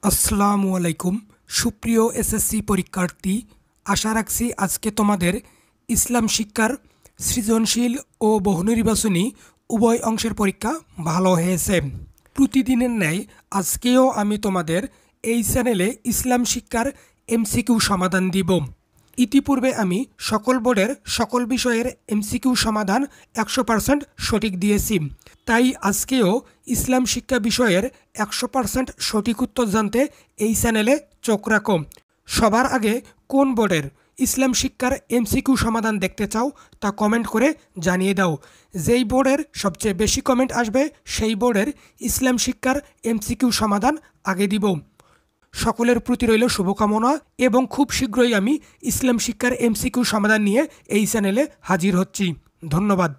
আসসালামু আলাইকুম সুপ্রিয় এসএসসি পরীক্ষার্থী, আশা রাখছি আজকে তোমাদের ইসলাম শিক্ষার সৃজনশীল ও বহুনির্বাচনী উভয় অংশের পরীক্ষা ভালো হয়েছে। প্রতিদিনের ন্যায় আজকেও আমি তোমাদের এই চ্যানেলে ইসলাম শিক্ষার এমসিকিউ সমাধান দিব। ইতিপূর্বে আমি সকল বোর্ডের সকল বিষয়ের এমসিকিউ সমাধান 100% সঠিক দিয়েছি, তাই আজকেও ইসলাম শিক্ষা বিষয়ের 100% সঠিক উত্তর জানতে এই চ্যানেলে চোখ রাখো। সবার আগে কোন বোর্ডের ইসলাম শিক্ষার এমসিকিউ সমাধান দেখতে চাও তা কমেন্ট করে জানিয়ে দাও। যেই বোর্ডের সবচেয়ে বেশি কমেন্ট আসবে সেই বোর্ডের ইসলাম শিক্ষার এমসিকিউ সমাধান আগে দিব। সকলের প্রতি রইল শুভকামনা এবং খুব শীঘ্রই আমি ইসলাম শিক্ষার এমসিকিউ সমাধান নিয়ে এই চ্যানেলে হাজির হচ্ছি। ধন্যবাদ।